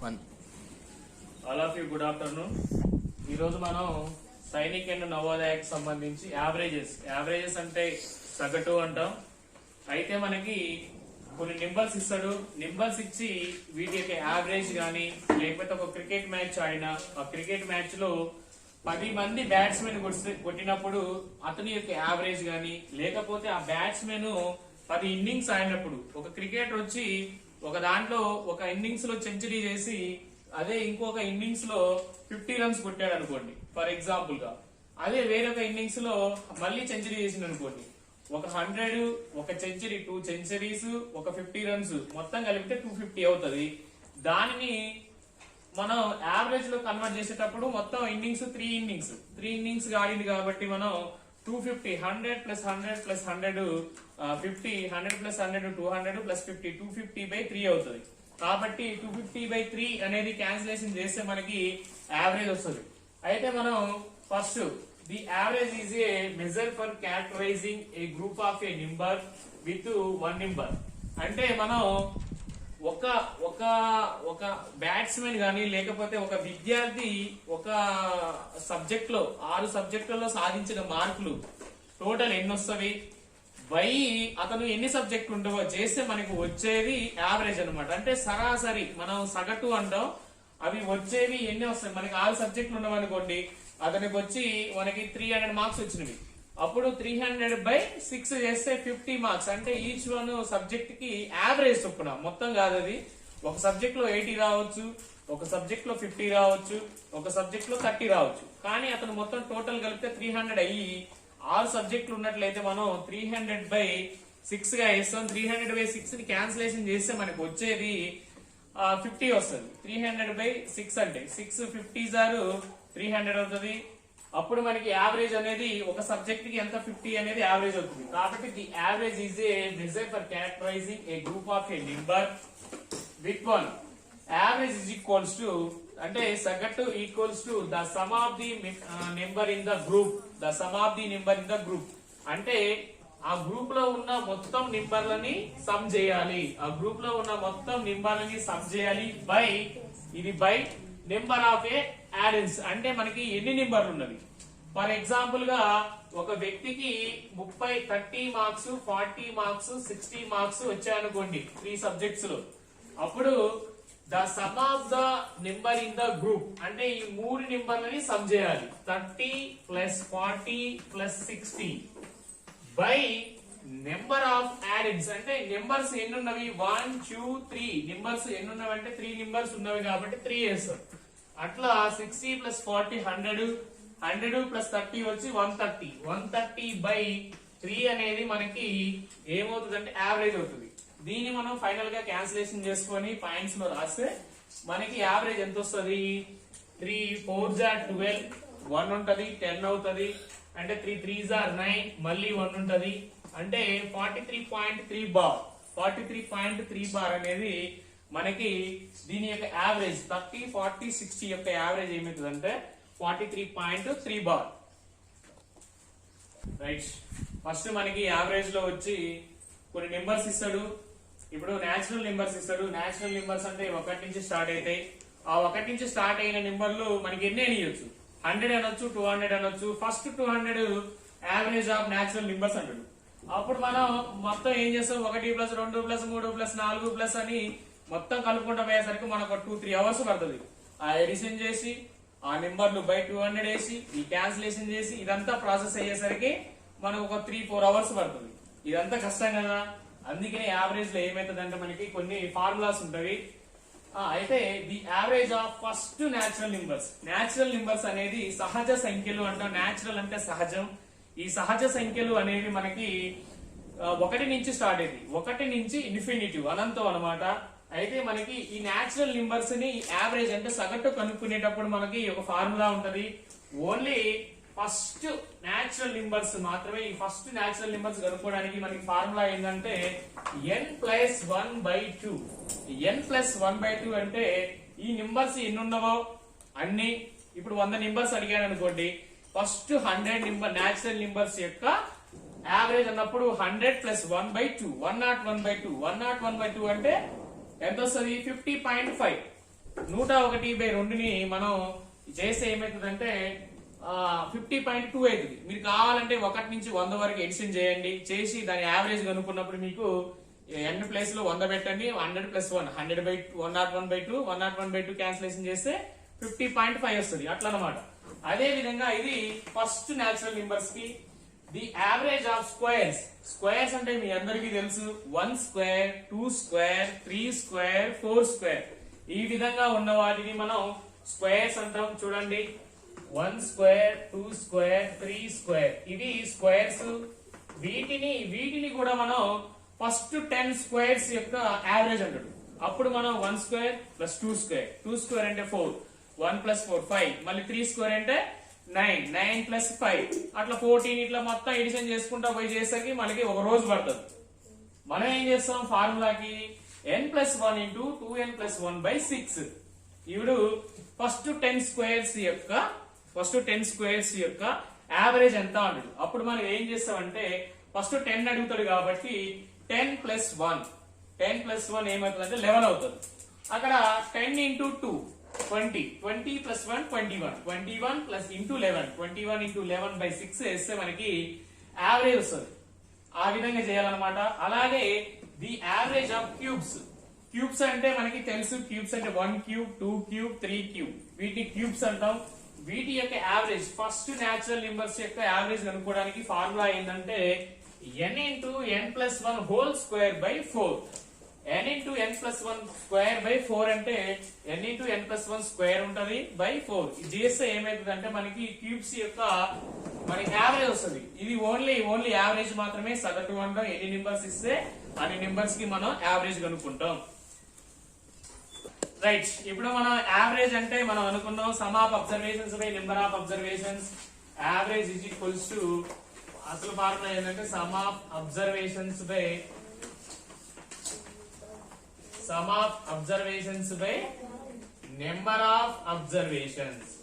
1. All of you good afternoon. ఈరోజు మనం Sainik and నవోదయకి సంబంధించి యావరేజెస్ అంటే సగటు అంటాం. అయితే మనకి కొన్ని నెంబర్స్ ఇస్తాడు. నెంబర్స్ ఇచ్చి వీటి యొక్క యావరేజ్ గానీ లేకపోతే ఒక క్రికెట్ మ్యాచ్ ఆడినా ఆ క్రికెట్ మ్యాచ్ లో 10 మంది బ్యాట్స్మెన్ కొట్టినప్పుడు అతని యొక్క యావరేజ్ గానీ లేకపోతే ఆ బ్యాట్స్మెన్ 10 ఇన్నింగ్స్ ఆడినప్పుడు ఒక క్రికెటర్ వచ్చి ఒక దాంట్లో ఒక ఇన్నింగ్స్ లో సెంచరీ చేసి అదే ఇంకొక ఇన్నింగ్స్ లో 50 రన్స్ కొట్టాడు అనుకోండి ఫర్ ఎగ్జాంపుల్ గా. అదే వేరొక ఇన్నింగ్స్ లో మళ్ళీ సెంచరీ చేసింది అనుకోండి, ఒక 100 ఒక సెంచరీ 2 సెంచరీస్ ఒక 50 రన్స్ మొత్తం కలిపితే 250 అవుతుంది. దానిని మనం యావరేజ్ లో కన్వర్ట్ చేసేటప్పుడు మొత్తం ఇన్నింగ్స్ 3 ఇన్నింగ్స్ ఆడింది కాబట్టి మనం 250 100 ప్లస్ 100 ప్లస్ 100 50 100 ప్లస్ 100 200 ప్లస్ 50 250/3 అవుతుంది. కాబట్టి 250/3 అనేది క్యాన్సిలేషన్ చేస్తే మనకి యావరేజ్ వస్తుంది. అయితే మనం first the average is a measure for characterising a group of a number with one number. అంటే మనం ఒక బ్యాట్స్మెన్ గానీ లేకపోతే ఒక విద్యార్థి ఒక సబ్జెక్ట్ లో 6 సబ్జెక్టులలో సాధించిన మార్కులు టోటల్ ఎన్ని వస్తాయి బై అతను ఎన్ని సబ్జెక్టులు ఉండవో చేస్తే మనకు వచ్చేది యావరేజ్ అన్నమాట. అంటే సరాసరి మనం సగటు అంటాం. అవి వచ్చేవి ఎన్ని వస్తాయి, మనకి 6 సబ్జెక్టులు ఉండవనుకోండి, అతనికి వచ్చి మనకి 300 మార్క్స్ వచ్చినవి. అప్పుడు 300/6 చేస్తే 50 మార్క్స్. అంటే ఈచ్ వన్ సబ్జెక్ట్ కి యావరేజ్ చొప్పున, మొత్తం కాదు అది. ఒక సబ్జెక్ట్ లో 80 రావచ్చు, ఒక సబ్జెక్ట్ లో 50 రావచ్చు, ఒక సబ్జెక్ట్ లో 30 రావచ్చు. కానీ అతను మొత్తం టోటల్ కలిపితే 300 అయ్యి 6 సబ్జెక్టులు ఉన్నట్లయితే మనం 300/6 గా వేస్తాం. 300/6 ని క్యాన్సిలేషన్ చేస్తే మనకు వచ్చేది 50 వస్తుంది. 300/6 అంటే 6 50s 300 అవుతుంది. అప్పుడు మనకి యావరేజ్ అనేది ఒక సబ్జెక్ట్ కి ఎంత 50 అనేది యావరేజ్ అవుతుంది. కాబట్టి the average is a measure for characterising a group of a number with one. Average is equals to అంటే సగటు equals to the sum of the number in the group. The sum of the number in the group అంటే ఆ group లో ఉన్న మొత్తం నెంబర్లని sum చేయాలి. ఆ group లో ఉన్న మొత్తం నెంబర్లని సమ్ చేయాలి బై నెంబర్ ఆఫ్ ఏ యాడెన్స్. అంటే మనకి ఎన్ని నెంబర్లు ఉన్నవి. ఫర్ ఎగ్జాంపుల్ గా ఒక వ్యక్తికి 30 మార్క్స్ 40 మార్క్స్ 60 మార్క్స్ వచ్చాయనుకోండి 3 సబ్జెక్ట్స్ లో. అప్పుడు the sum of the number in the group అంటే ఈ 3 నెంబర్లని సమ్ చేయాలి. 30 plus 40 plus 60 by number of addends. అంటే నెంబర్స్ ఎన్ని ఉన్నవి 1 2 3 నెంబర్స్ ఎన్ని ఉన్నవి అంటే 3 నెంబర్స్ ఉన్నవి కాబట్టి 3 వేస్తాం. అట్లా 60 ప్లస్ 40 100 ప్లస్ 30 వచ్చి 130. 130/3 అనేది మనకి ఏమవుతుంది అంటే యావరేజ్ అవుతుంది. దీన్ని మనం ఫైనల్ గా క్యాన్సిలేషన్ చేసుకొని పాయింట్స్ లో రాస్తే మనకి యావరేజ్ ఎంత వస్తుంది. 3 4s 12 1 ఉంటది 10 అవుతుంది. అంటే 3 3s 9 మళ్ళీ 1 ఉంటది. అంటే 43.3 బార్. 43.3 బార్ అనేది మనకి దీని యొక్క యావరేజ్. 30 40 60 యొక్క యావరేజ్ ఏమవుతుంది అంటే 43.3 బార్. రైట్. ఫస్ట్ మనకి యావరేజ్ లో వచ్చి కొన్ని నెంబర్స్ ఇస్తాడు. ఇప్పుడు నేచురల్ నెంబర్స్ ఇస్తాడు. నేచురల్ నెంబర్స్ అంటే 1 నుంచి స్టార్ట్ అవుతాయి. ఆ 1 నుంచి స్టార్ట్ అయిన నెంబర్లు మనకి ఎన్ని అనియొచ్చు, 100 అనొచ్చు 200 అనొచ్చు. First 200 average of natural numbers అంటాడు. అప్పుడు మనం మొత్తం ఏం చేస్తాం 1 ప్లస్ 2 ప్లస్ 3 ప్లస్ 4 ప్లస్ అని మొత్తం కలుపుకుంటూ పోయేసరికి మనకు 2-3 అవర్స్ పడుతుంది. ఆ ఎడిషన్ చేసి ఆ నెంబర్లు బై 200 వేసి ఈ క్యాన్సిలేషన్ చేసి ఇదంతా ప్రాసెస్ అయ్యేసరికి మనకు ఒక 3-4 అవర్స్ పడుతుంది. ఇదంతా కష్టం కదా. అందుకనే యావరేజ్ లో ఏమైతుంది అంటే మనకి కొన్ని ఫార్ములాస్ ఉంటాయి. అయితే the average of first natural numbers. Natural numbers అనేది సహజ సంఖ్యలు అంటాం. న్యాచురల్ అంటే సహజం. ఈ సహజ సంఖ్యలు అనేవి మనకి 1 నుంచి స్టార్ట్ అయింది. 1 నుంచి ఇన్ఫినిటివ్ అనంతం అనమాట. అయితే మనకి ఈ న్యాచురల్ నెంబర్స్ ని యావరేజ్ అంటే సగటు కనుక్కునేటప్పుడు మనకి ఒక ఫార్ములా ఉంటది. ఓన్లీ ఫస్ట్ న్యాచురల్ నెంబర్స్ మాత్రమే. ఈ ఫస్ట్ న్యాచురల్ నెంబర్స్ కనుక్కోవడానికి మనకి ఫార్ములా ఏంటంటే n+1/2. n+1/2 అంటే ఈ నెంబర్స్ ఎన్ని ఉన్నవో అన్ని. ఇప్పుడు 100 నెంబర్స్ అడిగాను అనుకోండి, ఫస్ట్ 100 న్యాచురల్ నెంబర్స్ యొక్క యావరేజ్ అన్నప్పుడు 100 + 1/2 101/2 101/2 అంటే ఎంత వస్తుంది 50.5. 101/2ని మనం చేస్తే ఏమవుతుందంటే 50.2 అవుతుంది. మీరు కావాలంటే 1 నుంచి 100 వరకు ఎడిషన్ చేయండి, చేసి దాని యావరేజ్ కనుక్కున్నప్పుడు మీకు n ప్లేస్ లో 100 పెట్టండి, 100 + 1 100/2 101/2 101/2 క్యాన్సిలేషన్ చేస్తే 50.5 వస్తుంది అట్లా అన్నమాట. అదే విధంగా ఇది ఫస్ట్ న్యాచురల్ నెంబర్స్ కి the average of squares. Squares అంటే మీ అందరికీ తెలుసు 1 స్క్వేర్ 2 స్క్వేర్ 3 స్క్వేర్ 4 స్క్వేర్. ఈ విధంగా ఉన్న వాటిని మనం స్క్వేర్స్ అంటాం. చూడండి 1 స్క్వేర్ 2 స్క్వేర్ 3 స్క్వేర్ ఇవి స్క్వేర్స్. వీటిని కూడా మనం ఫస్ట్ 10 స్క్వేర్స్ యొక్క యావరేజ్ అంటాడు. అప్పుడు మనం 1 స్క్వేర్ + 2 స్క్వేర్ 2 స్క్వేర్ అంటే 4 1 + 4 5 మళ్ళీ 3 స్క్వేర్ అంటే 9 9 + 5 అట్లా 14 ఇట్లా మొత్తం ఎడిషన్ చేసుకుంటా పోయి చేసరికి మనకి ఒక రోజు పడుతుంది. మనం ఏం చేస్తాం ఫార్ములాకి n + 1 × 2n + 1/6. ఇప్పుడు ఫస్ట్ 10 స్క్వేర్స్ యొక్క యావరేజ్ ఎంత అంటాడు. అప్పుడు మనం ఏం చేస్తామంటే ఫస్ట్ 10 అడుగుతాడు కాబట్టి 10 + 1 ఏమవుతుందంటే 11 అవుతుంది. అక్కడ 10 × 2 20 20 + 1 21 21 + 11 21 × 11/6 వేస్తే మనకి యావరేజ్ వస్తుంది. ఆ విధంగా చేయాలన్నమాట. అలాగే ది యావరేజ్ ఆఫ్ క్యూబ్స్ అంటే మనకి తెలుసు. క్యూబ్స్ అంటే 1 క్యూబ్ 2 క్యూబ్ 3 క్యూబ్ వీటిని క్యూబ్స్ అంటాం. వీటి యొక్క యావరేజ్ ఫస్ట్ న్యాచురల్ నెంబర్స్ యొక్క యావరేజ్ కనుక్కోవడానికి ఫార్ములా ఏంటంటే n × n + 1 whole square by 4. n × n + 1 square by 4 అంటే n × n + 1 స్క్వేర్ ఉంటది బై 4. ఇది చేస్తే ఏమైతుంది అంటే మనకి క్యూబ్స్ యొక్క మనకి యావరేజ్ వస్తుంది. ఇది ఓన్లీ యావరేజ్ మాత్రమే. సగటు అంటాం. ఎన్ని నెంబర్స్ ఇస్తే అన్ని నెంబర్స్ కి మనం యావరేజ్ కనుక్కుంటాం. రైట్. ఇప్పుడు మనం యావరేజ్ అంటే మనం అనుకున్నాం some of observations by number of observations. Average is equals to అసలు ఫార్ములా ఏంటంటే sum of observations by number of observations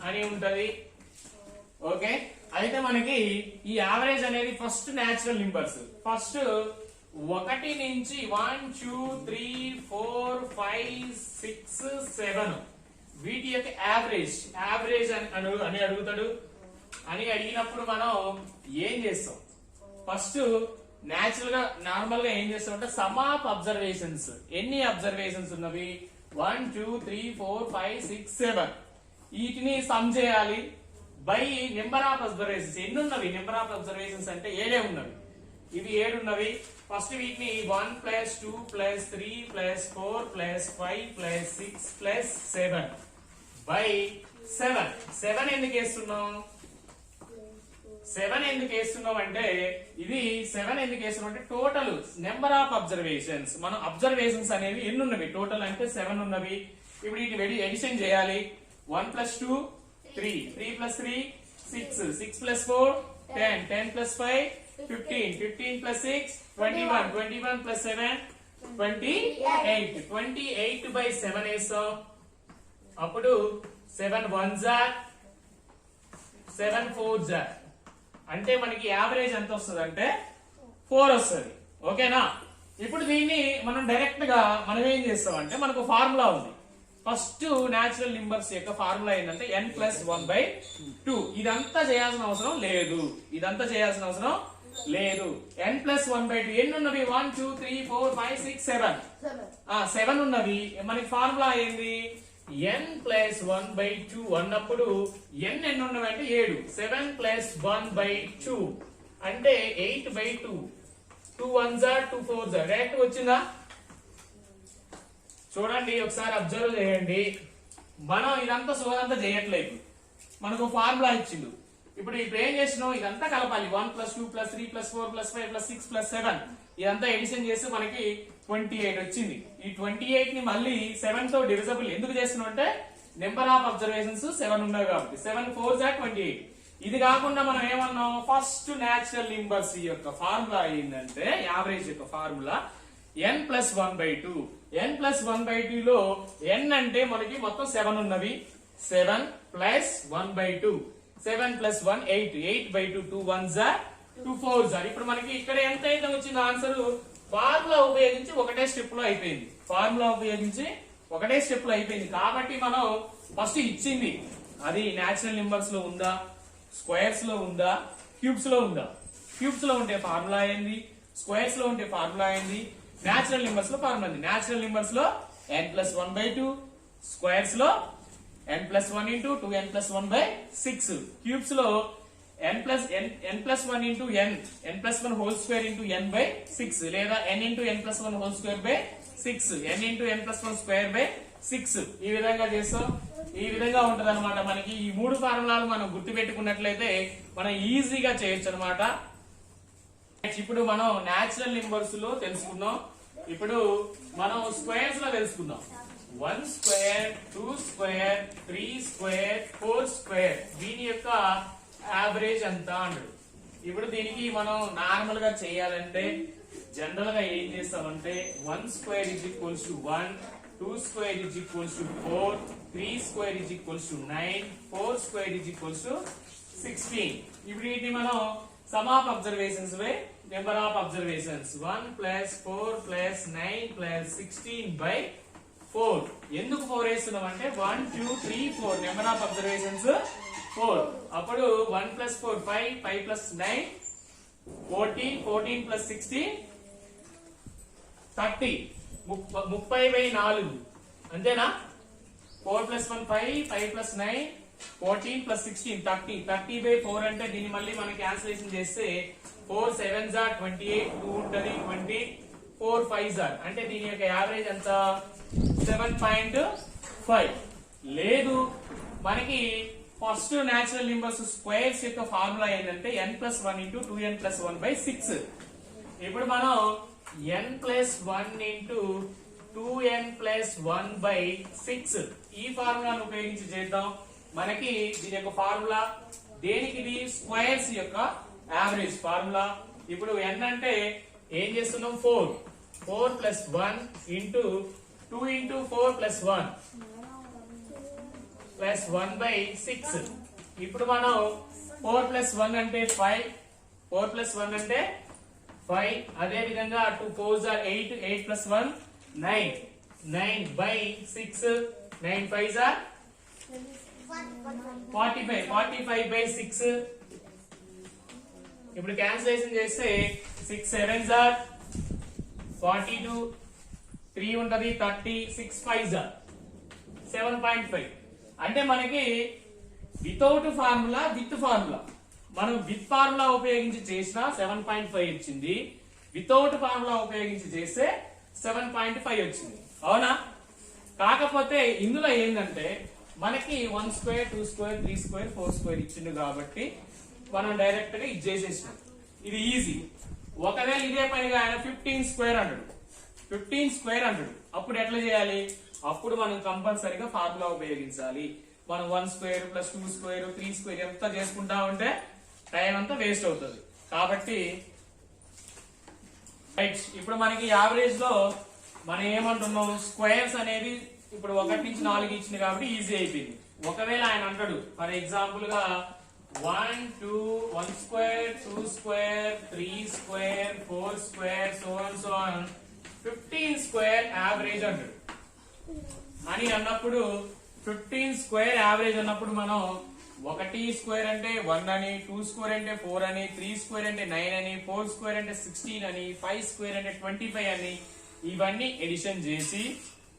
అని ఉంటది. ఓకే. అయితే మనకి ఈ యావరేజ్ అనేది ఫస్ట్ న్యాచురల్ నెంబర్స్. ఫస్ట్ 1 నుంచి 1 2 3 4 5 6 7 వీటి యొక్క యావరేజ్ అని అడుగుతాడు. అని అడిగినప్పుడు మనం ఏం చేస్తాం ఫస్ట్ నార్మల్ గా ఏం చేస్తాం అంటే సమ్ ఆఫ్ అబ్జర్వేషన్స్. ఎన్ని అబ్జర్వేషన్స్ ఉన్నవి 1 2 3 4 5 6 7 వీటిని సమ్ చేయాలి బై నెంబర్ ఆఫ్ అబ్జర్వేషన్స్. ఎన్ని ఉన్నవి నెంబర్ ఆఫ్ అబ్జర్వేషన్స్ అంటే 7 ఉన్నవి. ఇవి 7 ఉన్నవి. ఫస్ట్ వీటిని 1 + 2 + 3 + 4 + 5 + 6 + 7 బై 7. 7 ఎందుకు వేస్తున్నాం అంటే ఇది 7 ఎందుకు వేస్తున్నాం అంటే టోటల్ నెంబర్ ఆఫ్ అబ్జర్వేషన్స్. మనం అబ్జర్వేషన్స్ అనేవి ఎన్ని ఉన్నవి టోటల్ అంటే 7 ఉన్నవి. ఇప్పుడు వీటి ఎడిషన్ చేయాలి. 1 + 2 3 3 + 3 6 6 + 4 10 10 + 5 15 15 + 6 21 21 + 7 28 28/7 వేస్తాం. అప్పుడు 7 1s are 7 4s are అంటే మనకి యావరేజ్ ఎంత వస్తుంది అంటే 4 వస్తుంది. ఓకేనా. ఇప్పుడు దీన్ని మనం డైరెక్ట్ గా మనం ఏం చేస్తాం అంటే మనకు ఫార్ములా ఉంది. ఫస్ట్ న్యాచురల్ నెంబర్స్ యొక్క ఫార్ములా ఏంటంటే n + 1/2. ఇదంతా చేయాల్సిన అవసరం లేదు. n + 1/2 ఎన్ని ఉన్నవి 1 2 3 4 5 6 7 ఉన్నవి. మనకి ఫార్ములా ఏంది n + 1/2 అన్నప్పుడు n ఎన్ని ఉన్నవి అంటే 7. 7 + 1/2 అంటే 8/2. 2 1s are 2 4s are direct వచ్చిందా. చూడండి ఒకసారి అబ్జర్వ్ చేయండి. మనం ఇదంతా సోదంతా చేయట్లేదు. మనకు ఫార్ములా ఇచ్చిండు. ఇప్పుడు ఏం చేసినాం ఇదంతా కలపాలి. 1 + 2 + 3 + 4 + 5 + 6 + 7 ఇదంతా ఎడిషన్ చేస్తే మనకి 28 వచ్చింది. ఈ 28 ని మళ్ళీ 7 తో డివిజబుల్ ఎందుకు చేస్తున్నాం అంటే నెంబర్ ఆఫ్ అబ్జర్వేషన్స్ 7 ఉన్నాయి కాబట్టి 7 4s are 28. ఇది కాకుండా మనం ఏమన్నాం ఫస్ట్ న్యాచురల్ నెంబర్స్ యొక్క ఫార్ములా ఏంటంటే యావరేజ్ యొక్క ఫార్ములా n + 1/2. n + 1/2 లో n అంటే మనకి మొత్తం 7 ఉన్నవి. 7 + 1/2 7 + 1 8 8/2 2 1s are 2 4s are. ఇప్పుడు మనకి ఇక్కడ ఎంత అయితే వచ్చింది ఆన్సర్ ఫార్ములా ఉపయోగించి ఒకటే స్టెప్ లో అయిపోయింది. కాబట్టి మనం ఫస్ట్ ఇచ్చింది అది న్యాచురల్ నెంబర్స్ లో ఉందా, స్క్వేర్స్ లో ఉందా, క్యూబ్స్ లో ఉందా. క్యూబ్స్ లో ఉంటే ఫార్ములా ఏంది, స్క్వేర్స్ లో ఉంటే ఫార్ములా ఏంది, న్యాచురల్ నెంబర్స్ లో ఫార్ములా ఏంది. న్యాచురల్ నెంబర్స్ లో n+1/2, స్క్వేర్స్ లో n+1 into 2n+1/6, క్యూబ్స్ లో n+1 into n+1 whole square into n/6 లేదా n into n+1 whole square by 6, n into n+1 square by 6. ఈ విధంగా చేస్తాం. ఈ విధంగా ఉంటది అనమాట. మనకి ఈ మూడు ఫార్ములాలు మనం గుర్తు పెట్టుకున్నట్లయితే మనం ఈజీగా చేయొచ్చు అనమాట. ఇప్పుడు మనం న్యాచురల్ నెంబర్స్ లో తెలుసుకుందాం. ఇప్పుడు మనం స్క్వేర్స్ లో తెలుసుకుందాం. 1 స్క్వేర్, 2 స్క్వేర్, 3 స్క్వేర్, 4 స్క్వేర్, దీని యొక్క యావరేజ్ ఎంత అన్నాడు. ఇప్పుడు దీనికి మనం నార్మల్ గా చేయాలంటే జనరల్ గా ఏం చేస్తామంటే 1 square is equals to 1, 2 square is equals to 4, 3 square is equals to 9, 4 square is equals to 16. ఇప్పుడు వీటిని మనం some of observations way number of observations 1 plus 4 plus 9 plus 16/4. ఎందుకు 4 వేస్తున్నాం అంటే 1 2 3 4 నెంబర్ ఆఫ్ అబ్జర్వేషన్స్ 4. అప్పుడు 1 plus 4 5, 5 plus 9 14, 14 plus 16 30, 30/4 అంతేనా. 4 plus 1 5, 5 plus 9 14 plus 16 30, 30/4 అంటే దీన్ని మళ్ళీ మనం క్యాన్సిలేషన్ చేస్తే 4 7s are 28, 2 ఉంటది 20, 4 5s are అంటే దీని యొక్క యావరేజ్ ఎంత 7.5. లేదు మనకి ఫస్ట్ న్యాచురల్ నెంబర్స్ స్క్వేర్స్ యొక్క ఫార్ములా ఏంటంటే n+1 into 2n+1/6. ఇప్పుడు మనం n+1 into 2n+1/6 ఈ ఫార్ములాను ఉపయోగించి చేద్దాం. మనకి దీని యొక్క ఫార్ములా దేనికి, ఇది స్క్వేర్స్ యొక్క యావరేజ్ ఫార్ములా. ఇప్పుడు n అంటే ఏం చేస్తున్నాం 4 + 1 into 2 into 4 + 1 + 1/6. ఇప్పుడు మనం 4 + 1 అంటే 5, 4 + 1 అంటే 5, అదే విధంగా 2 4s are 8, 8 + 1 9, 9/6, 9 5s are 45, 45/6. ఇప్పుడు క్యాన్సిలేషన్ చేస్తే 6 7s are 42, 3 ఉంటది 30, 6 5s are 7.5. అంటే మనకి వితౌట్ ఫార్ములా విత్ ఫార్ములా, మనం విత్ ఫార్ములా ఉపయోగించి చేసిన 7.5 వచ్చింది, వితౌట్ ఫార్ములా ఉపయోగించి చేస్తే 7.5 వచ్చింది. అవునా? కాకపోతే ఇందులో ఏంటంటే మనకి 1 స్క్వేర్, 2 స్క్వేర్, 3 స్క్వేర్, 4 స్క్వేర్ ఇచ్చిండు కాబట్టి మనం డైరెక్ట్ గా ఇది చేసేసినాం. ఇది ఈజీ. ఒకవేళ ఇదే పనిగా ఆయన 15 స్క్వేర్ అంటాడు, 15 స్క్వేర్ అంటాడు, అప్పుడు ఎట్లా చేయాలి? అప్పుడు మనం కంపల్సరీగా ఫార్ములా ఉపయోగించాలి. మనం 1 స్క్వేర్ + 2 స్క్వేర్, 3 స్క్వేర్ ఎంత చేసుకుంటా ఉంటే టైం అంతా వేస్ట్ అవుతుంది. కాబట్టి రైట్, ఇప్పుడు మనకి యావరేజ్ లో మనం ఏమంటున్నాం, స్క్వేర్స్ అనేది ఇప్పుడు 1 నుంచి 4 ఇచ్చింది కాబట్టి ఈజీ అయిపోయింది. ఒకవేళ ఆయన అంటాడు ఫర్ ఎగ్జాంపుల్ గా 1 2 1 square, 2 square, 3 square, 4 square, so on 15 square average అంటాడు అని అన్నప్పుడు 15 స్క్వేర్ యావరేజ్ అన్నప్పుడు మనం 1 స్క్వేర్ అంటే 1 అని, 2 స్క్వేర్ అంటే 4 అని, 3 స్క్వేర్ అంటే 9 అని, 4 స్క్వేర్ అంటే 16 అని, 5 స్క్వేర్ అంటే 25 అని ఇవన్నీ ఎడిషన్ చేసి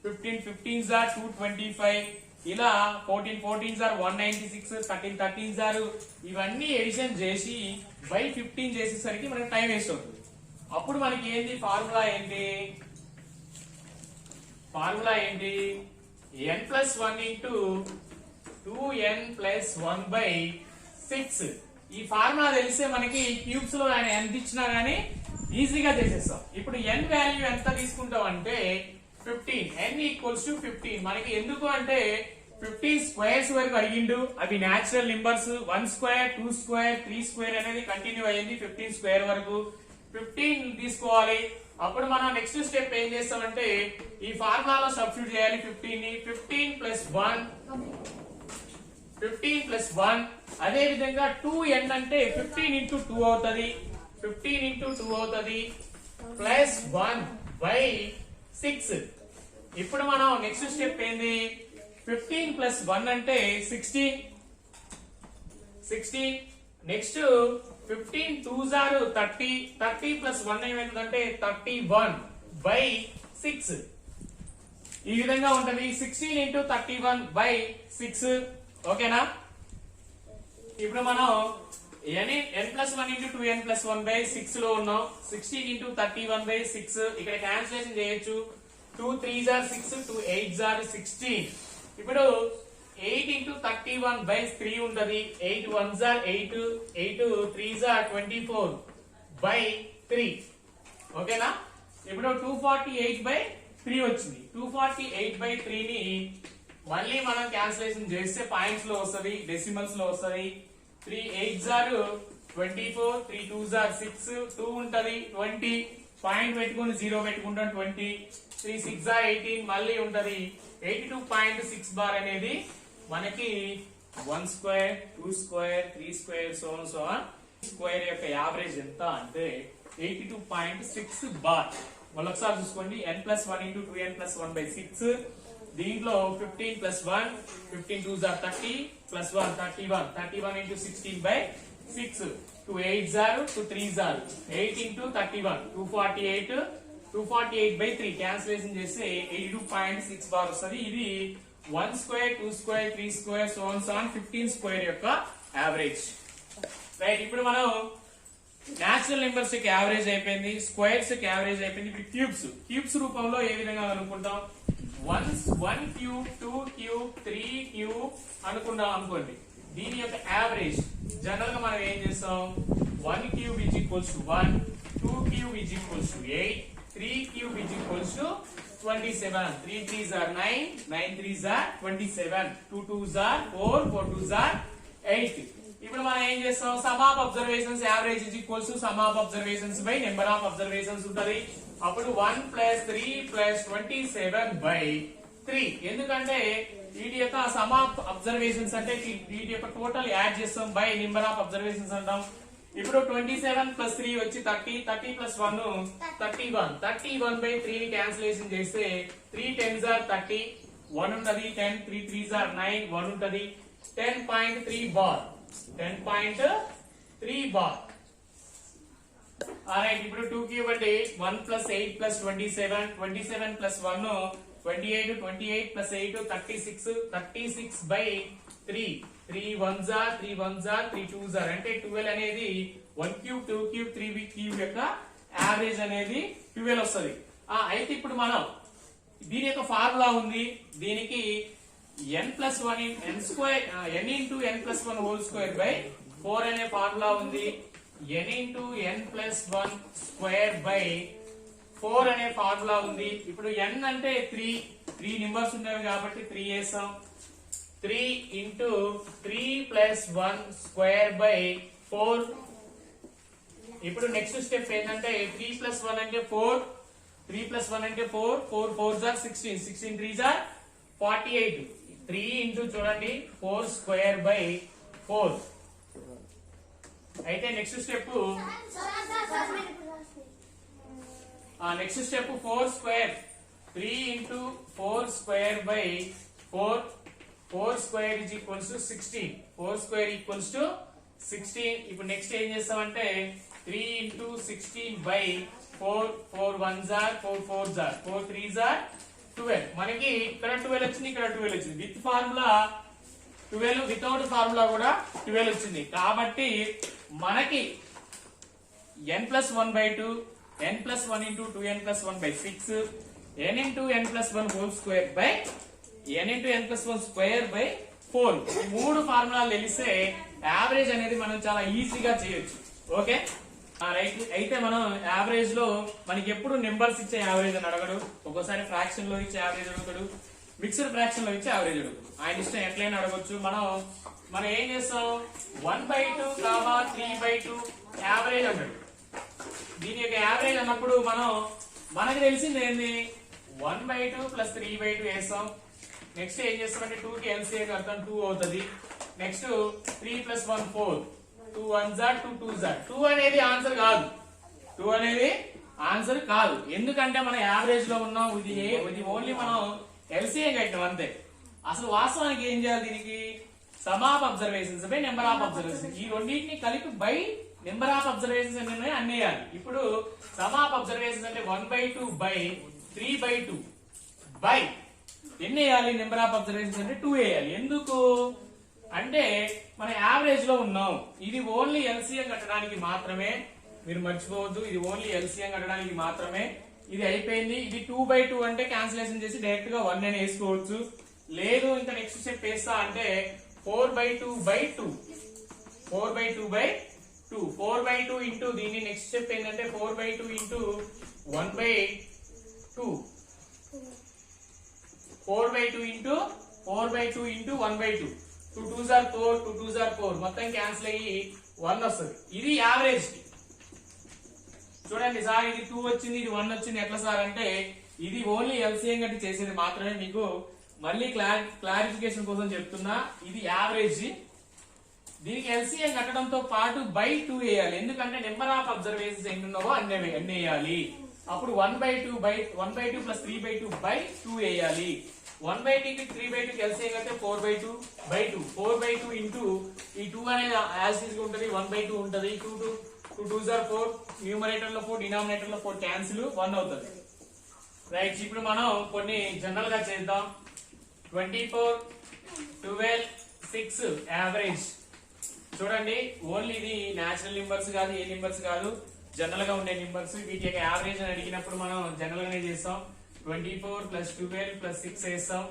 15 15s are 225, ఇలా 14 14s are 196, 13 13s are ఇవన్నీ ఎడిషన్ చేసి బై 15 చేసేసరికి మనకి టైం వేస్ట్ అవుతుంది. అప్పుడు మనకి ఏంటి ఫార్ములా ఏంటి? n+1 into 2n+1/6. ఈ ఫార్ములా తెలిస్తే మనకి క్యూబ్స్ లో ఆయన ఎంత ఇచ్చినా గానీ ఈజీగా చేసేస్తాం. ఇప్పుడు n వాల్యూ ఎంత తీసుకుంటాం అంటే 15, n = 15. మనకి ఎందుకు అంటే 15 స్క్వేర్స్ వరకు అడిగిండు, అవి natural numbers. 1 square, 2 square, 3 square అనేది కంటిన్యూ అయ్యింది 15 స్క్వేర్ వరకు. 15 తీసుకోవాలి. అప్పుడు మనం నెక్స్ట్ స్టెప్ ఏం చేస్తామంటే ఈ ఫార్ములాలో సబ్స్టిట్యూట్ చేయాలి 15 ని. 15 + 1 అదే విధంగా 2n అంటే 15 into 2 అవుతది, 15 into 2 అవుతది. Plus 1 by 6. ఇప్పుడు మనం నెక్స్ట్ స్టెప్ ఏంది 15 ప్లస్ 1 అంటే 16. Next 15 2s are 30. 30 ప్లస్ 1 ఏమైందంటే 31 బై 6. ఈ విధంగా ఉంటది 16 ఇంటూ 31 బై 6. ఓకేనా? ఇప్పుడు మనం n plus 1 into 2n plus 1 by 6 లో ఉన్నాం. 16 ఇంటూ 31 బై 6 ఇక్కడ క్యాన్సిలేషన్ చేయొచ్చు. 2 3s are 6, 2 8s are 16. ఇప్పుడు 8 ఇంటూ 31 బై 3 ఉంటది. 8 1s are 8, 8 3s are 24 by 3. ఓకేనా? ఇప్పుడు 248 బై 3 వచ్చింది. 248 బై 3 ని మళ్ళీ మనం క్యాన్సిలేషన్ చేస్తే పాయింట్స్ లో వస్తది, డెసిమల్స్ లో వస్తది. 3 8s are 24, 3 2s are 6, 2 ఉంటది 20, పాయింట్ పెట్టుకుని 0 పెట్టుకుంటాం 20, 3 6 are 18 మళ్ళీ ఉంటది 82.6 బార్ అనేది మనకి 1 square 2 square 3 square so on square యొక్క యావరేజ్ ఎంత అంటే 82.6 బార్. మళ్ళీ ఒకసారి చూసుకోండి. n plus 1 into 2n plus 1 by 6. దీంట్లో 15 plus 1 15 2s are 30 plus 1 31 into 16 by 6. 2 8s are 2 3s are 8 into 31 248 by 3 cancellation చేస్తే 82.6 బార్ వస్తుంది. ఇది 1 square 2 square 3 square so on 15 square యొక్క యావరేజ్. రైట్, ఇప్పుడు మనం నేచురల్ నెంబర్స్ కి యావరేజ్ అయిపోయింది, squares కి యావరేజ్ అయిపోయింది. ఇప్పుడు క్యూబ్స్ రూపంలో ఏ విధంగా అనుకుంటాం? 1 క్యూబ్ 2 క్యూబ్ 3 క్యూబ్ అనుకున్నాం అనుకోండి. దీని యొక్క యావరేజ్ జనరల్ గా మనం ఏం చేస్తాం? 1 cube is equals to 1, 2 cube is equals to 8, 3 cube is equals to 27. 3 3s are 9, 9 3s are 27, 2 2s are 4, 4 2s are 8. ఇప్పుడు మనం ఏం చేస్తాం? Some of observations average is equals to some of observations by number of observations ఉంటది. అప్పుడు 1 plus 3 plus 27 by 3. ఎందుకంటే వీటి యొక్క some of observations అంటే వీటి యొక్క టోటల్ యాడ్ చేస్తాం బై నెంబర్ ఆఫ్ అబ్జర్వేషన్స్ అంటాం. ఇప్పుడు 27 ప్లస్ 3 వచ్చి 30, 30 ప్లస్ 1 31 బై 3 ని క్యాన్సిలేషన్ చేస్తే 3 10s are 30, 1 ఉంటది 10, 3 3s are 9, 1 ఉంటది 10.3 బార్ 10.3 బార్. ఆల్రైట్, ఇప్పుడు 2 క్యూబ్ అంటే 1 plus 8 plus 27, 27 plus 1 28, 28 plus 8 36, 36 by 3. 3 1s are 3 1s are 3 2s are అంటే 12 అనేది 1 క్యూబ్ 2 క్యూబ్ 3 క్యూబ్ యొక్క యావరేజ్ అనేది 12 వస్తుంది. అయితే ఇప్పుడు మనం దీని యొక్క ఫార్ములా ఉంది. దీనికి n plus 1 n square n into n plus 1 whole square by 4 అనే ఫార్ములా ఉంది. n into n plus 1 square by 4 అనే ఫార్ములా ఉంది. ఇప్పుడు n అంటే 3 నెంబర్స్ ఉన్నాయి కాబట్టి 3 వేసాం. 3 ఇంటూ 3 ప్లస్ 1 స్క్వేర్ బై 4. ఇప్పుడు నెక్స్ట్ స్టెప్ ఏంటంటే 3 ప్లస్ 1 అంటే 4, 3 ప్లస్ 1 అంటే 4, 4 4s are 16, 16 3s are 48. 3 into చూడండి 4 స్క్వేర్ బై 4. అయితే next step 4 square 3 into 4 square by 4. 4 square is equals to 16. 4 square equals to 16. ఇప్పుడు నెక్స్ట్ ఏం చేస్తామంటే 3 into 16 by 4. 4 1s are 4 4s are 4 3s are 12. మనకి ఇక్కడ 12 వచ్చింది, ఇక్కడ 12 వచ్చింది. విత్ ఫార్ములా 12, వితౌట్ ఫార్ములా కూడా 12 వచ్చింది. కాబట్టి మనకి n plus 1 by 2, n plus 1 into 2n plus 1 by 6, n into n plus 1 whole square by n into n plus 1 square by 4. ఈ 3 ఫార్ములాలు తెలిస్తే యావరేజ్ అనేది మనం చాలా ఈజీగా చేయొచ్చు. Okay right. అయితే మనం యావరేజ్ లో మనకి ఎప్పుడు నెంబర్స్ ఇచ్చే యావరేజ్ అని అడగడు. ఒక్కోసారి ఫ్రాక్షన్ లో ఇచ్చే యావరేజ్ అడుగుతాడు, మిక్స్డ్ ఫ్రాక్షన్ లో ఇచ్చే యావరేజ్ అడుగుతాడు. ఆయన ఇష్టం ఎట్లయినా అడగొచ్చు. మనం ఏం చేస్తాం 1/2 3/2 యావరేజ్ అన్నాడు. దీని యొక్క యావరేజ్ అన్నప్పుడు మనకి తెలిసింది ఏంది 1/2 ప్లస్ 3/2 వేస్తాం. నెక్స్ట్ ఏం చేస్తామంటే 2 కి ఎల్సిఎం అర్థం 2 అవుతుంది. Next 3 plus 1 4, 2 1s are 2 2s are. 2 అనేది ఆన్సర్ కాదు, 2 అనేది ఆన్సర్ కాదు. ఎందుకంటే మనం యావరేజ్ లో ఉన్నాం. ఇది ఓన్లీ మనం ఎల్సీఏ కట్టినాం అంతే. అసలు వాస్తవానికి ఏం చేయాలి, దీనికి some of observations by number of observations, ఈ రెండింటిని కలిపి బై నెంబర్ ఆఫ్ అబ్జర్వేషన్స్ అన్ని అన్నేయాలి. ఇప్పుడు సమ్ ఆఫ్ అబ్జర్వేషన్స్ అంటే 1/2 బై 3/2 బై ఎన్ని వేయాలి, నెంబర్ ఆఫ్ అబ్జర్వేషన్స్ అంటే 2 వేయాలి. ఎందుకు అంటే మన యావరేజ్ లో ఉన్నాం. ఇది ఓన్లీ ఎల్సీఎం కట్టడానికి మాత్రమే, మీరు మర్చిపోవద్దు. ఇది ఓన్లీ ఎల్సీఎం కట్టడానికి మాత్రమే. ఇది అయిపోయింది. ఇది 2/2 అంటే క్యాన్సిలేషన్ చేసి డైరెక్ట్ గా 1 అని వేసుకోవచ్చు. లేదు ఇంకా నెక్స్ట్ స్టెప్ వేస్తా అంటే 4/2/2 4/2/2 4/2 ఇంటూ దీని నెక్స్ట్ స్టెప్ ఏంటంటే 4/2 into 1/2 4/2 into 4/2 into 1/2 2 2s are 4 2 2s are 4 మొత్తం క్యాన్సిల్ అయ్యి 1 వస్తుంది. ఇది యావరేజ్ కి. చూడండి సార్, ఇది 2 వచ్చింది, ఇది 1 వచ్చింది, ఎట్లా సార్ అంటే ఇది ఓన్లీ ఎల్సీఎం గట్టి చేసేది మాత్రమే. మీకు మళ్ళీ క్లారిఫికేషన్ కోసం చెప్తున్నా, ఇది యావరేజ్. దీనికి ఎల్సీఎం కట్టడంతో పాటు బై 2 వేయాలి. ఎందుకంటే నెంబర్ ఆఫ్ అబ్జర్వేషన్స్ ఎన్ని ఉన్నావో అన్ని వేయాలి. అప్పుడు 1/2 ప్లస్ 3/2 బై 2 వేయాలి. 1/2 కి 3/2 ఎల్సీఎం కడితే 4/2/2 4/2 ఇంటూ ఈ 2 అనేది యాజ్ గా ఉంటుంది, 1/2 ఉంటుంది. 2 2s are 4 న్యూమరేటర్ లో 4 డినామినేటర్ లో 4 క్యాన్సిల్ 1 అవుతుంది. రైట్, ఇప్పుడు మనం కొన్ని జనరల్ గా చేద్దాం. 24 12 6 యావరేజ్. చూడండి, ఓన్లీ ఇది నేచురల్ నెంబర్స్ కాదు, ఏ నెంబర్స్ కాదు, జనరల్ గా ఉండే నెంబర్స్. వీటి యొక్క యావరేజ్ అని అడిగినప్పుడు మనం జనరల్ గానే చేస్తాం. 24 ప్లస్ 12 ప్లస్ 6 వేస్తాం.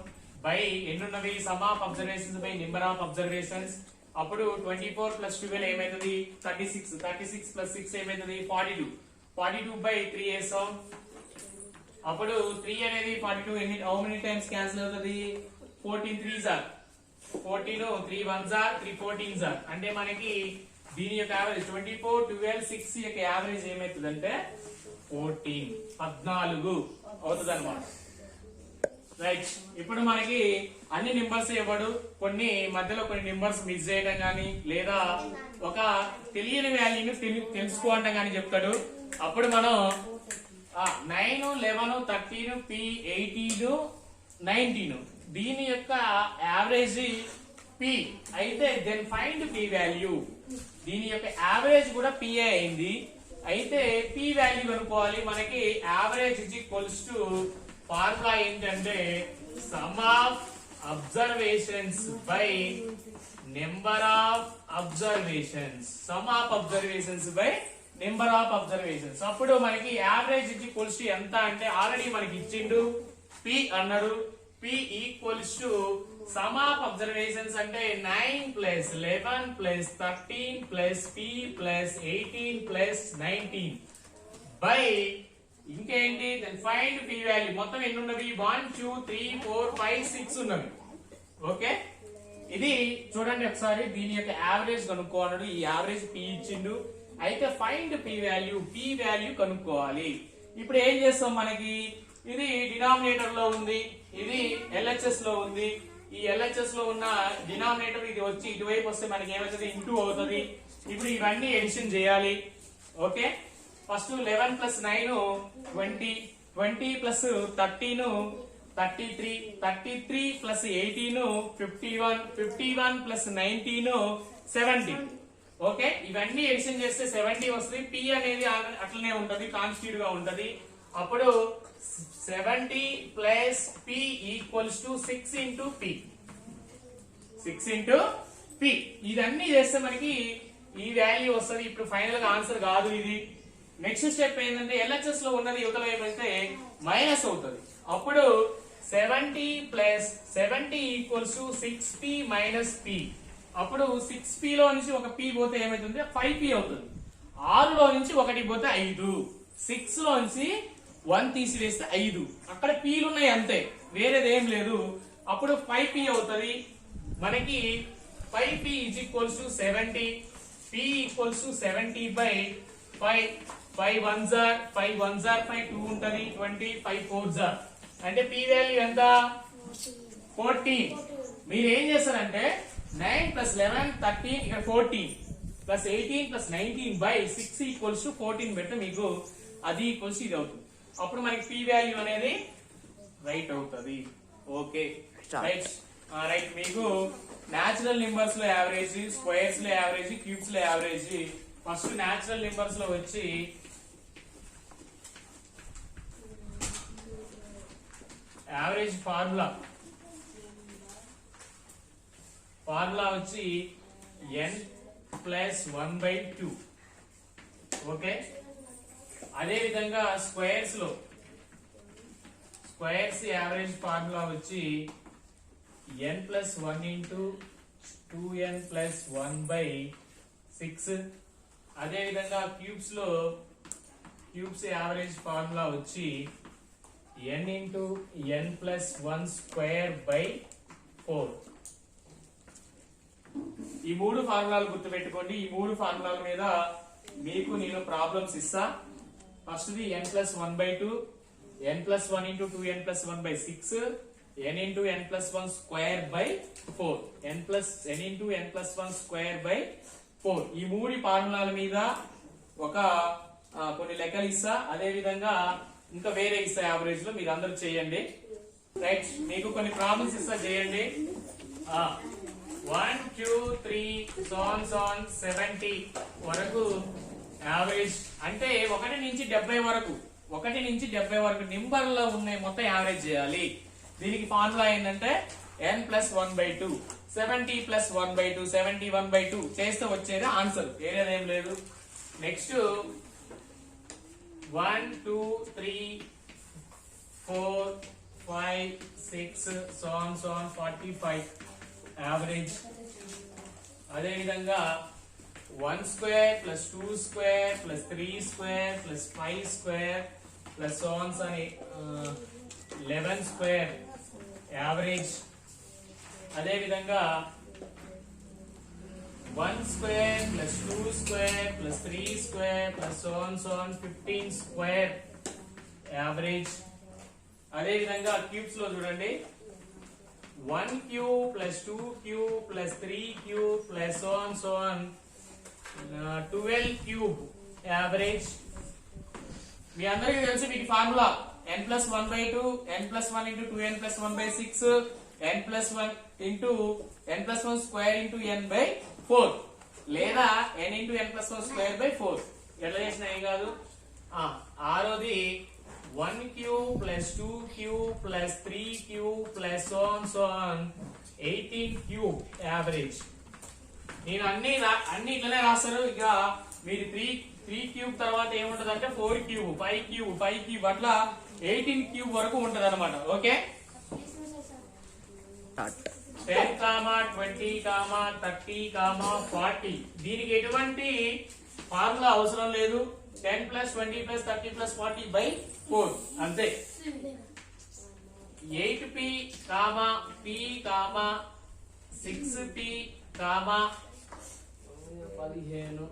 బై ఎన్నున్నవి, sum of observations by number of observations. అప్పుడు 24 ప్లస్ 12 ఏమైతుంది 36 36 ప్లస్ 6 ఏమైతుంది 42 42 బై 3 వేస్తాం. అప్పుడు 3 అనేది 42 ఎన్ని హౌ మెనీ టైమ్స్ క్యాన్సిల్ అవుతుంది 14 3s are 14 3 1s are 3 14s are. అంటే మనకి దీని యొక్క యావరేజ్ 24 12 6 యొక్క యావరేజ్ ఏమైతుందంటే 14 అవుతుంది అనమాట. రైట్, ఇప్పుడు మనకి అన్ని నెంబర్స్ ఇవ్వడు, కొన్ని మధ్యలో కొన్ని నెంబర్స్ మిస్ చేయడం గానీ లేదా ఒక తెలియని వాల్యూని తెలుసుకోవడం గానీ చెప్తాడు. అప్పుడు మనం 9 11 13 P 18 19 దీని యొక్క యావరేజ్ P అయితే దెన్ ఫైండ్ P వాల్యూ. దీని యొక్క యావరేజ్ కూడా P అయింది. అయితే P వాల్యూ కనుక్కోవాలి. మనకి average is equals to formula ఏంటంటే sum of observations by number of observations. Sum of observations by number of observations. అప్పుడు మనకి యావరేజ్ ఇజ్ ఈక్వల్స్ టు ఎంత అంటే ఆల్రెడీ మనకి ఇచ్చిండు P అన్నాడు. P equals to some of observations అంటే 9 plus 11 plus 13 plus P plus 18 plus 19 by ఇంకేంటి find P value. మొత్తం ఎన్ని ఉన్నవి 1 2 3 4 5 6 ఉన్నవి. ఓకే, ఇది చూడండి ఒకసారి. దీని యొక్క యావరేజ్ కనుక్కోవాలన్నాడు. ఈ యావరేజ్ P ఇచ్చిండు. అయితే ఫైండ్ P వాల్యూ కనుక్కోవాలి. ఇప్పుడు ఏం చేస్తాం, మనకి ఇది డినామినేటర్ లో ఉంది, ఇది LHS లో ఉంది. ఈ LHS లో ఉన్న డినామినేటర్ ఇది వచ్చి ఇటువైపు వస్తే మనకి ఏమవుతుంది ఇంటూ అవుతుంది. ఇప్పుడు ఇవన్నీ ఎడిషన్ చేయాలి. Okay, first 11 plus 9 20 20 plus 13 33 33 plus 18 51 51 plus 19 70. Okay, ఇవన్నీ ఎడిషన్ చేస్తే 70 వస్తుంది. P అనేది అట్లనే ఉంటది, కాన్స్టిట్యూట్ గా ఉంటది. అప్పుడు 70 plus P equals to 6 into P 6 into P. ఇదన్నీ చేస్తే మనకి ఈ వాల్యూ వస్తుంది. ఇప్పుడు ఫైనల్ గా ఆన్సర్ కాదు ఇది. నెక్స్ట్ స్టెప్ ఏంటంటే LHS లో ఉన్నది యువతల వైపు అయితే మైనస్ అవుతుంది. అప్పుడు 70 plus 70 equals to 6P minus P. అప్పుడు 6P లో నుంచి ఒక P పోతే ఏమైతుంది 5P అవుతుంది. 6 లో నుంచి 1 పోతే 5. 6 లో నుంచి 1 తీసివేస్తే 5. అక్కడ Pలు ఉన్నాయి అంతే, వేరేది ఏం లేదు. అప్పుడు 5P అవుతుంది. మనకి 5P is equals to 70. P equals to 70 by 5. 5 1s are 5 1s are 5 2 ఉంటది 20 5 4s are అంటే P వాల్యూ ఎంత 14. మీరు ఏం చేస్తారంటే 9 ప్లస్ 11 13 ఇక్కడ 14 plus 18 plus 19 by 6 equals to 14 పెడితే మీకు అది ఈక్వల్స్ ఇది అవుతుంది. అప్పుడు మనకి p వాల్యూ అనేది రైట్ అవుతుంది. Okay right right. మీకు న్యాచురల్ నెంబర్స్ లో యావరేజ్, స్క్వేర్స్ లో యావరేజ్, క్యూబ్స్ లో యావరేజ్. ఫస్ట్ న్యాచురల్ నెంబర్స్ లో వచ్చి యావరేజ్ ఫార్ములా వచ్చి n+1/2. ఓకే. అదే విధంగా స్క్వేర్స్ యావరేజ్ ఫార్ములా వచ్చి n+1/2n+1/6. అదే విధంగా క్యూబ్స్ యావరేజ్ ఫార్ములా వచ్చి n×n+1/4. ఈ మూడు ఫార్ములాలు గుర్తుపెట్టుకోండి. ఈ మూడు ఫార్ములాల మీద మీకు నేను ప్రాబ్లమ్స్ ఇస్తా. First the n+1/2, n+1×2n+1/6, n×n+1/4, n×n+1/4. ఈ మూడు ఫార్ములాల మీద ఒక కొన్ని లెక్కలు ఇస్తా. అదే విధంగా ఇంకా వేరే ఇస్తా యావరేజ్ లో, మీరు అందరూ చేయండి. రైట్. మీకు కొన్ని ప్రాబ్లమ్స్ ఇస్తా, చేయండి. 1 2 3 70 వరకు యావరేజ్ అంటే 1 నుంచి 70 వరకు నెంబర్లో ఉన్నాయి మొత్తం యావరేజ్ చేయాలి. దీనికి ఫార్ములా ఏంటంటే n+1/2, 70+1/2, 71/2 చేస్తే వచ్చేది ఆన్సర్, ఏం లేదు. Next 1 2 3 4 5 6 45 average. అదే విధంగా 1² + 2² + 3² + 5² + 11² యావరేజ్. అదే విధంగా 1² + 2² + 3² + 15² యావరేజ్. అదే విధంగా క్యూబ్స్ లో చూడండి, 1³ + 2³ + 3³ + 12³ యావరేజ్. మీ అందరికీ తెలుసు వీటి ఫార్ములా n+1/2, n+1×2n+1/6, n+1×n+1² లేదా n×n+1²/4. ఎట్లా చేసినా ఏం కాదు. ఆరోది 1³ + 2³ + 3³ + 18³ యావరేజ్. నేను అన్ని ఇట్లనే రాస్తారు. ఇక మీరు 3³ తర్వాత ఏముంటది అంటే 4³ 5³ అట్లా 18³ వరకు ఉంటది అనమాట. ఓకే. 10, 20, 30, 40. దీనికి ఎటువంటి ఫార్ములా అవసరం లేదు. 10 + 20 + 30 + 40/4 అంతే. 8p, p, 6p, 15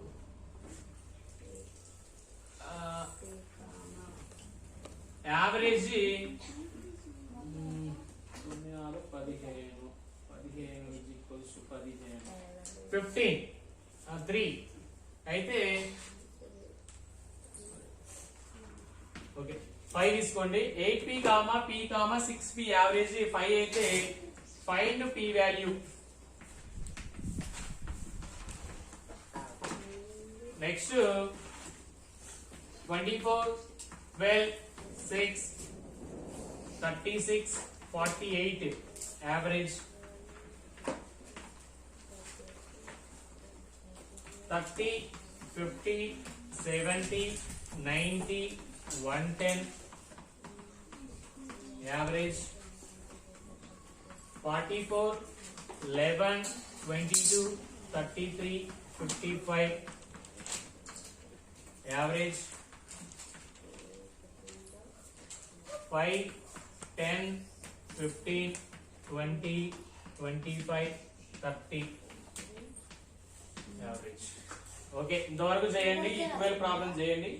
యావరేజ్ 15 3 అయితే ఓకే 5 తీసుకోండి. 8p, p, 6p యావరేజ్ 5 అయితే find p value. Next 24, 12, 6, 36, 48 average. 30, 50, 70, 90, 110 average. 44, 11, 22, 33, 55 average. 5, 10, 15, 20, 25, 30 average. Okay, ఇంతవరకు చేయండి. ఈక్వల్ ప్రాబ్లం చేయండి.